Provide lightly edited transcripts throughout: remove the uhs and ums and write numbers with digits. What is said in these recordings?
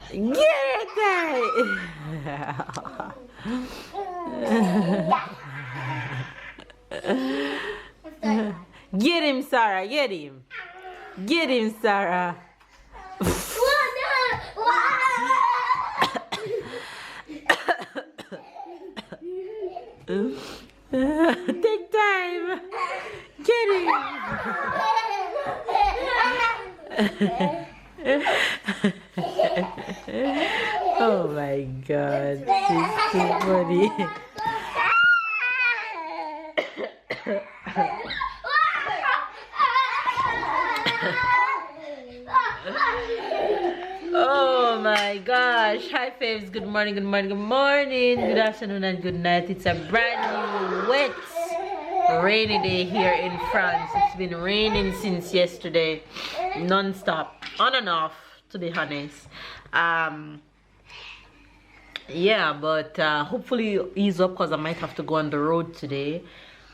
Get it! Get him, Sarah. Get him. Get him, Sarah. Take time. Get him. Oh my God, this is too funny. Oh my gosh. Hi faves, good morning, good morning, good morning, good afternoon and good night. It's a brand new wet rainy day here in France. It's been raining since yesterday, non-stop, on and off, to be honest. Yeah, but hopefully ease up because I might have to go on the road today.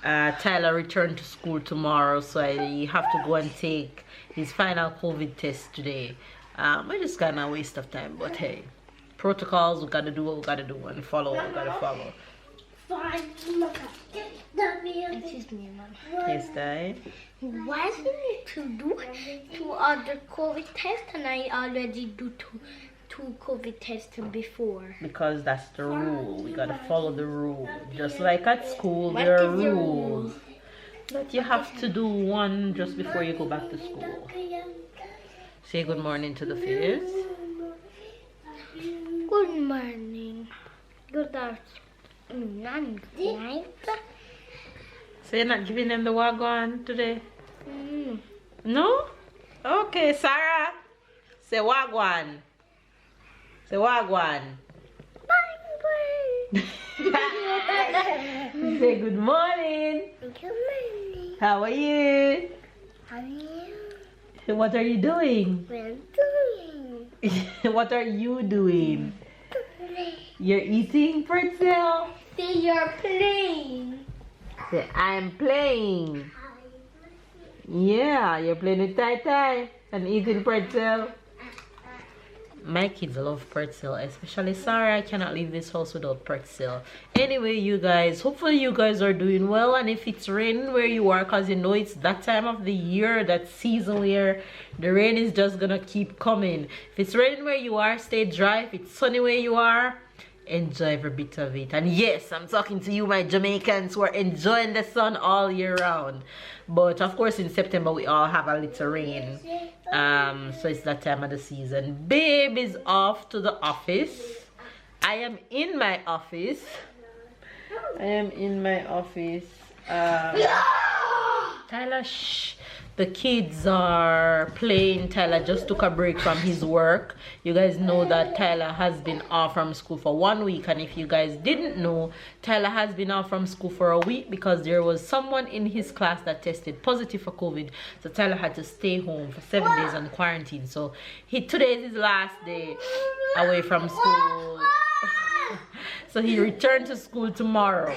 Tyler returned to school tomorrow, so I have to go and take his final COVID test today. I just kind of waste of time, but hey, protocols, we gotta do what we gotta do and follow what we gotta follow. Excuse me, Mom. Yes, Dad. Why do you need to do 2 other COVID tests and I already do two COVID tests before? Because that's the rule. We gotta follow the rule. Just like at school, there are rules that you have to do one just before you go back to school. Say good morning to the faves. Good morning. Good afternoon. And good night. So you're not giving them the wagwan today? Mm. No? Okay, Sarah. Say wagwan. Say wagwan. Say good morning. Good morning. How are you? How are you? What are you doing? We're doing. What are you doing? You're eating pretzel? Say you're playing. Say I'm playing. Yeah, you're playing with Tai Tai and eating pretzel. My kids love pretzel, especially Sarah. I cannot leave this house without pretzel. Anyway, you guys, hopefully you guys are doing well. And if it's raining where you are, because you know it's that time of the year, that season where the rain is just gonna keep coming. If it's raining where you are, stay dry. If it's sunny where you are, enjoy every bit of it. And yes, I'm talking to you, my Jamaicans, who are enjoying the sun all year round. But of course in September we all have a little rain, so it's that time of the season. Babe is off to the office. I am in my office. Tyler, shh. The kids are playing. Tyler just took a break from his work. You guys know that Tyler has been off from school for 1 week. And if you guys didn't know, Tyler has been off from school for a week because there was someone in his class that tested positive for COVID. So Tyler had to stay home for 7 days on quarantine. So today is his last day away from school. So he returned to school tomorrow.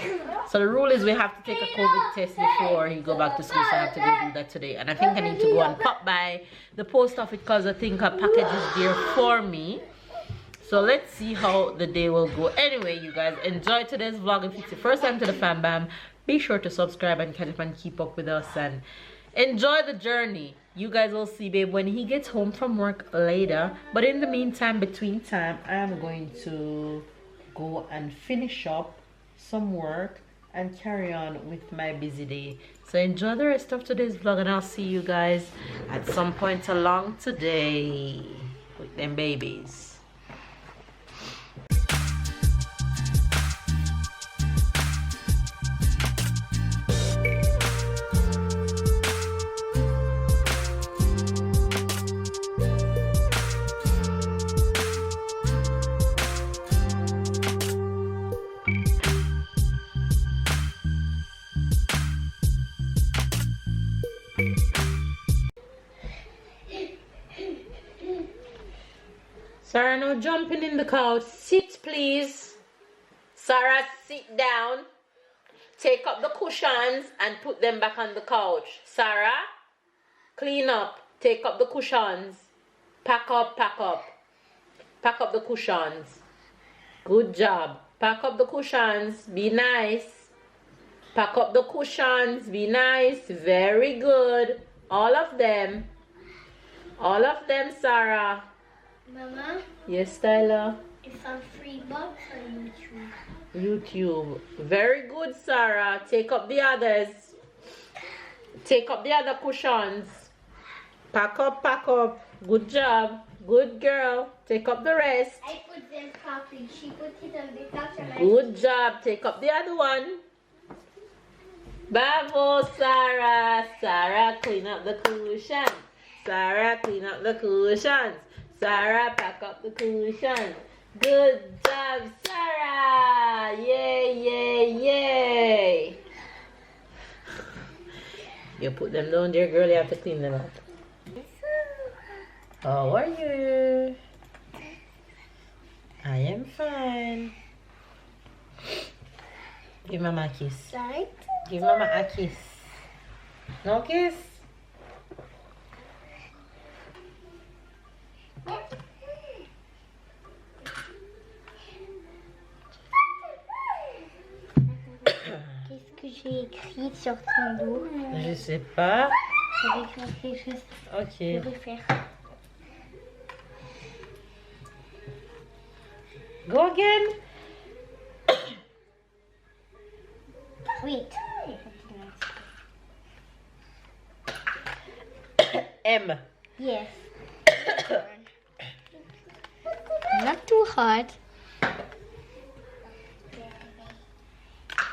So the rule is we have to take a COVID test before he go back to school. So I have to go do that today. And I think I need to go and pop by the post office because I think a package is there for me. So let's see how the day will go. Anyway, you guys, enjoy today's vlog. If it's the first time to the Fam Bam, be sure to subscribe and keep up with us and enjoy the journey. You guys will see babe when he gets home from work later. But in the meantime, between time, I am going to go and finish up some work and carry on with my busy day. So enjoy the rest of today's vlog and I'll see you guys at some point along today with them babies. Sarah, no jumping in the couch. Sit, please. Sarah, sit down. Take up the cushions and put them back on the couch. Sarah, clean up. Take up the cushions. Pack up, pack up. Pack up the cushions. Good job. Pack up the cushions. Be nice. Pack up the cushions. Be nice. Very good. All of them. All of them, Sarah. Mama? Yes, Tyler? It's on Freebox or YouTube? YouTube. Very good, Sarah. Take up the others. Take up the other cushions. Pack up, pack up. Good job. Good girl. Take up the rest. I put them properly. She put it on the couch and Good job. Take up the other one. Bravo, Sarah. Sarah, clean up the cushions. Sarah, clean up the cushions. Sarah, pack up the cushions. Good job, Sarah. Yay, yay, yay. You put them down there, girl. You have to clean them up. How are you? I am fine. Give Mama a kiss. Right? Give Mama a kiss. No kiss? Qu'est-ce que j'ai écrit sur ton dos? Je sais pas. J'ai écrit juste. Ok. Je vais faire. Go again. Wait. M. Yes. Not too hard.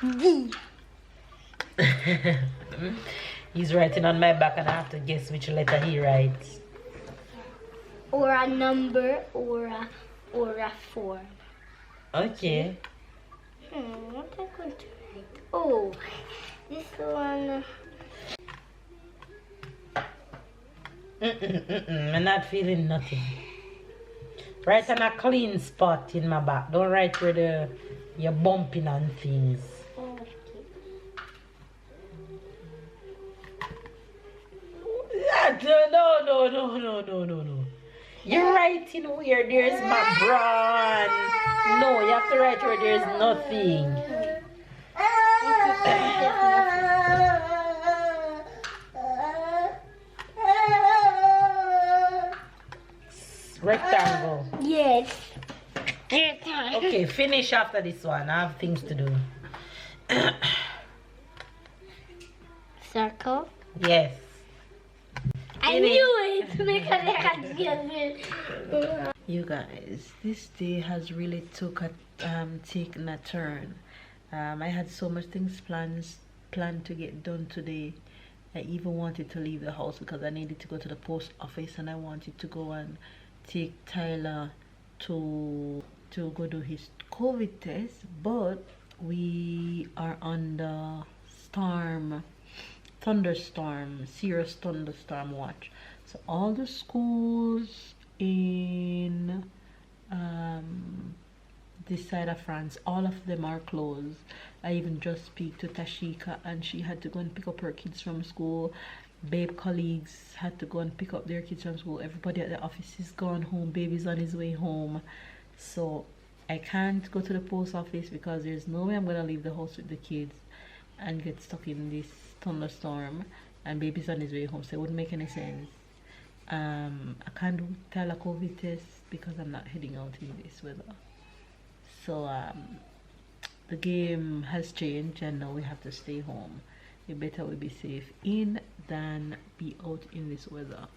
D. He's writing on my back and I have to guess which letter he writes. Or a number or a form. Okay. What am I going to write? Oh, this one. I'm not feeling nothing. Write on a clean spot in my back. Don't write where you're bumping on things. Okay. No. You're writing where there's my brawn. No, you have to write where there's nothing. Rectangle. Yes. Okay, finish after this one. I have things to do. Circle. Yes. I knew it because I had given. You guys, this day has really taken a turn. I had so much things planned to get done today. I even wanted to leave the house because I needed to go to the post office and I wanted to go and take Tyler to go do his COVID test, but we are under serious thunderstorm watch. So all the schools in this side of France, all of them are closed. I even just speak to Tashika and she had to go and pick up her kids from school. Babe colleagues had to go and pick up their kids from school. Everybody at the office is gone home. Baby's on his way home. So I can't go to the post office because there's no way I'm gonna leave the house with the kids and get stuck in this thunderstorm, and baby's on his way home, so it wouldn't make any sense. I can't do Tyler COVID test because I'm not heading out in this weather. So the game has changed and now we have to stay home. It better we be safe in than be out in this weather.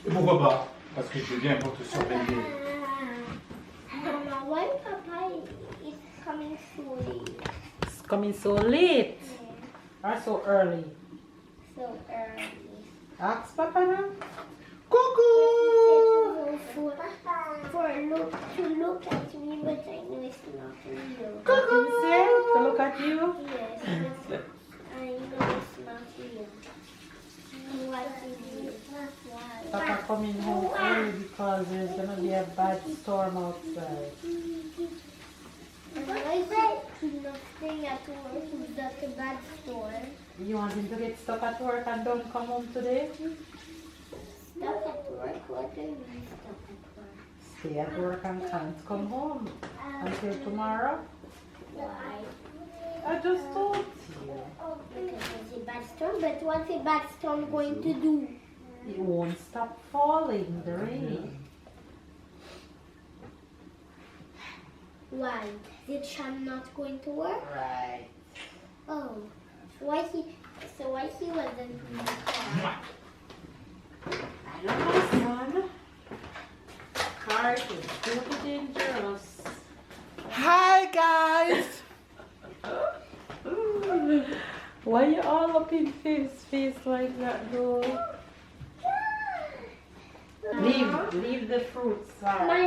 Et pourquoi pas? Parce que je viens pour te surveiller. Mama, why Papa is coming soon? coming so late. Or so early. So early. Ask Papa now. Cuckoo! To look at me, but I know it's not real. Cuckoo! To look at you? Yes, but I know it's not real. What is it? Why? Papa coming home early because there's gonna be a bad storm outside. And why is he not staying at work? Is that a bad storm? You want him to get stuck at work and don't come home today? Stuck at work? What do you mean stuck at work? Stay at work and can't come home until tomorrow? Why? I just told you. Because it's a bad storm, but what's a bad storm going to do? It won't stop falling, the rain. Why? Is Sham not going to work? Right. Oh. Why he wasn't in the car? I don't know, son. Car is too dangerous. Hi guys! Why you all up in his face like that though? Leave the fruits. My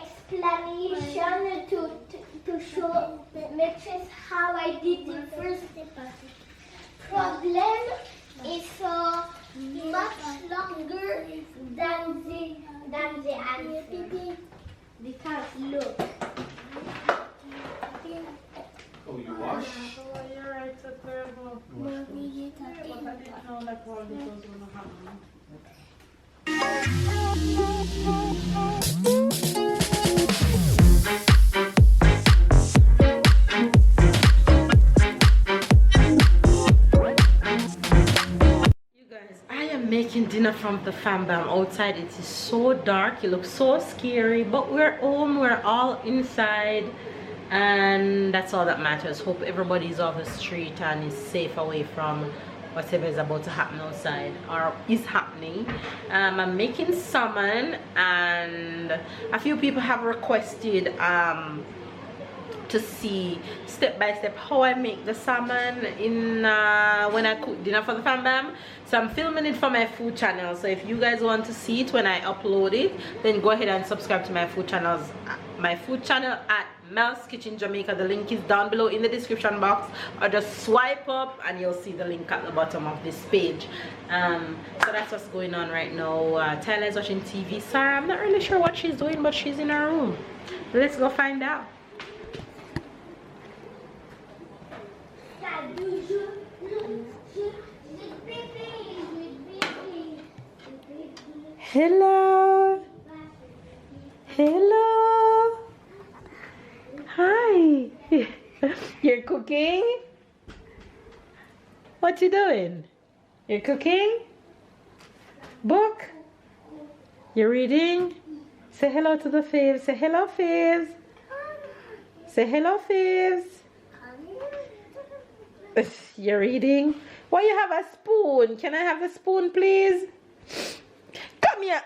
explanation to show Mitch's how I did the first problem is much longer than the answer. Because look. Oh, you wash? Oh, you're right, so terrible. But I didn't know that all this was going to happen. You guys, I am making dinner from the fam bam outside. It is so dark, it looks so scary, but we're home, we're all inside, and that's all that matters. Hope everybody's off the street and is safe away from whatever is about to happen outside or is happening. I'm making salmon, and a few people have requested to see step by step how I make the salmon in when I cook dinner for the fam bam. So I'm filming it for my food channel, so if you guys want to see it when I upload it, then go ahead and subscribe to my food channel at Mel's Kitchen Jamaica. The link is down below in the description box, or just swipe up and you'll see the link at the bottom of this page. So that's what's going on right now. Tyler's watching TV. Sarah, I'm not really sure what she's doing, but she's in her room. Let's go find out. Hello. Hello. Hi. You're cooking? What you doing? You're cooking? Book? You're reading? Say hello to the faves. Say hello, faves. Say hello, faves. You're reading? Why you have a spoon? Can I have a spoon, please? Come here.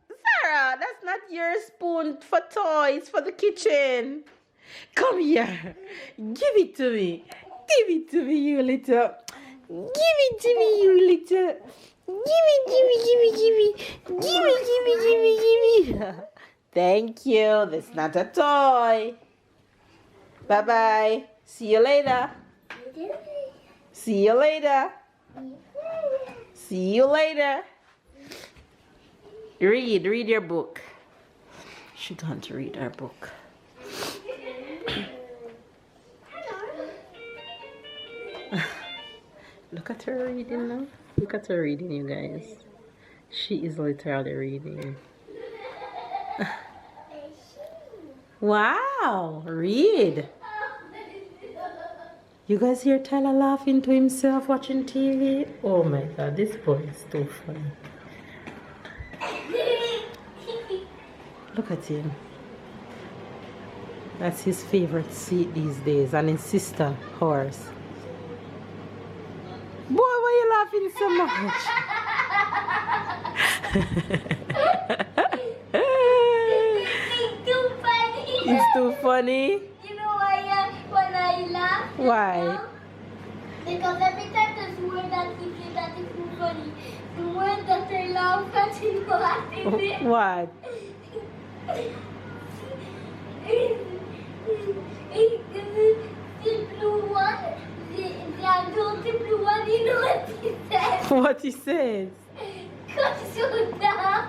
Sarah, that's not your spoon for toys for the kitchen. Come here. Give it to me. Give it to me, you little. Give it to me, you little. Give me. Thank you. That's not a toy. Bye-bye. See you later. See you later. See you later. Read your book. She's going to read her book. Look at her reading now. Look at her reading, you guys. She is literally reading. Wow, read. You guys hear Tyler laughing to himself watching TV? Oh my god, this boy is too funny. Look at him. That's his favorite seat these days, and his sister, horse. Boy, why you laughing so much? It's too funny. It's too funny? You know why Why? Because every time there's word that he says that is too funny, the word that I love catching what is it? What? The blue one, the adult blue one, you know what he says? What he says? Go down.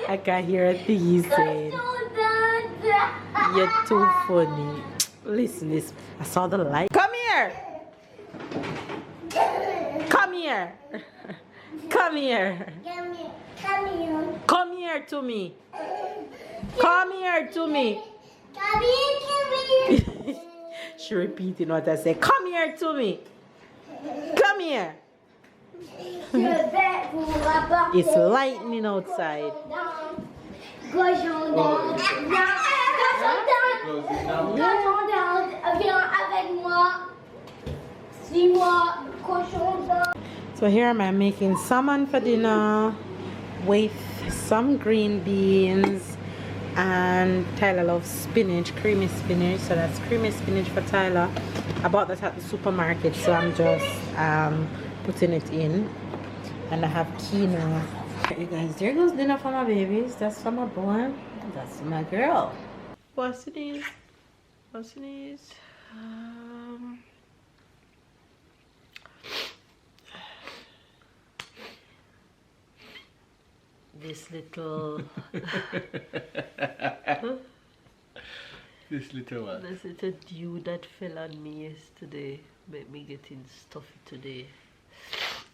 I can't hear a thing he's saying. You're too funny. Listen, I saw the light. Come here! Come here! Come here! Come here. Come here to me! Come here to me! Come here. She repeating what I said. Come here to me! Come here! It's lightning outside. Cochon d'Inde. Cochon d'Inde, viens avec moi. Suis-moi, cochon d'Inde. So here am I making salmon for dinner with some green beans, and Tyler loves spinach, creamy spinach, so that's creamy spinach for Tyler. I bought that at the supermarket, so I'm just putting it in. And I have quinoa. Hey guys, there goes dinner for my babies. That's for my boy. That's my girl. What's it is? What's it is? This little This little one. this little dew that fell on me yesterday made me getting stuffy today.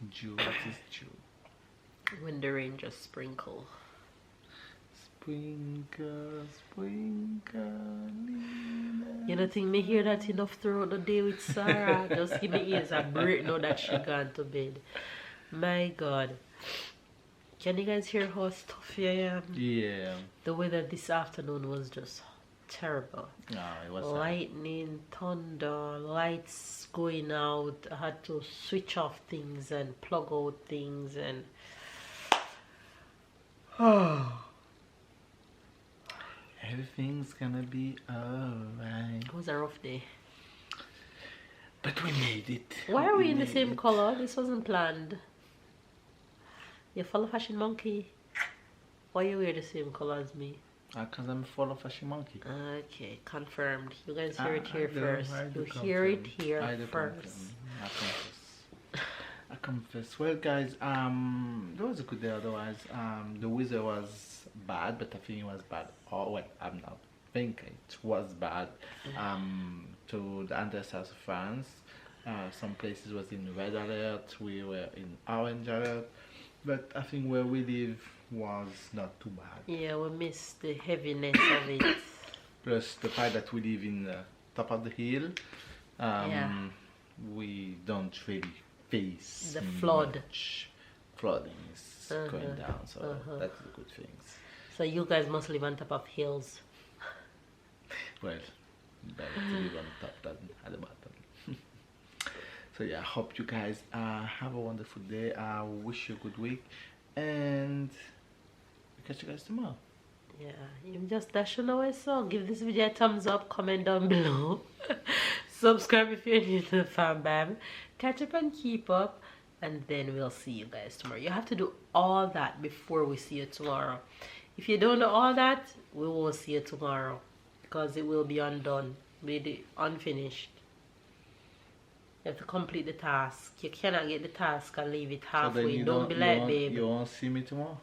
Jew, what is Jew? When the rain just sprinkle. Sprinkle, sprinkle. You know, think me hear that enough throughout the day with Sarah. Just give me ears a break now that she gone to bed. My God. Can you guys hear how stuffy I am? Yeah. The weather this afternoon was just terrible. No, it was Lightning, thunder, lights going out. I had to switch off things and plug out things and everything's gonna be alright. it was a rough day. But we made it. Why are we in the made same it. color? This wasn't planned. You follow Fashion Monkey? Why you wear the same color as me? Because I'm full of fashion monkey. Okay, confirmed. You guys hear it here I do, first. I do You hear it confirm. here I do first. confirm. I confess. I confess. Well, guys, that was a good day. Otherwise, the weather was bad, but I think it was bad. Oh, well, I'm not thinking it was bad. To the other south of France, some places was in red alert. We were in orange alert, but I think where we live was not too bad. Yeah, we missed the heaviness of it. Plus the fact that we live in the top of the hill, Yeah. we don't really face The flood. much flooding is going down, so that's a good thing. So you guys must live on top of hills. Well, better to live on top than at the bottom. So yeah, I hope you guys have a wonderful day. I wish you a good week, and catch you guys tomorrow. Yeah, you just dashing away, so give this video a thumbs up, comment down below. Subscribe if you're new to the fam bam. Catch up and keep up, and then we'll see you guys tomorrow. You have to do all that before we see you tomorrow. If you don't do all that, we won't see you tomorrow, because it will be undone, be unfinished. You have to complete the task. You cannot get the task and leave it halfway. So then Don't be like, babe. You won't see me tomorrow?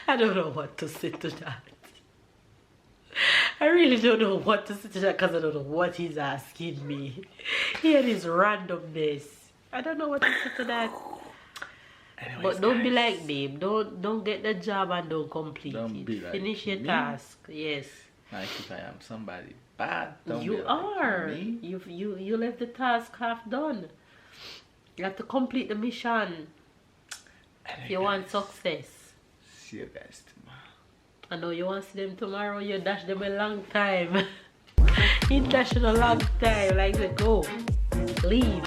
I don't know what to say to that. I really don't know what to say to that, because I don't know what he's asking me. He had his randomness. I don't know what to say to that. Anyways, But don't be guys, like, babe. Don't get the job and don't complete Don't it. be like Finish your me. task. Yes. like if I am somebody bad, don't be You like are. me. You left the task half done. You have to complete the mission if you want success. See you guys tomorrow. I know you want to see them tomorrow. You dash them a long time. He dashed a long time. Like, go, leave.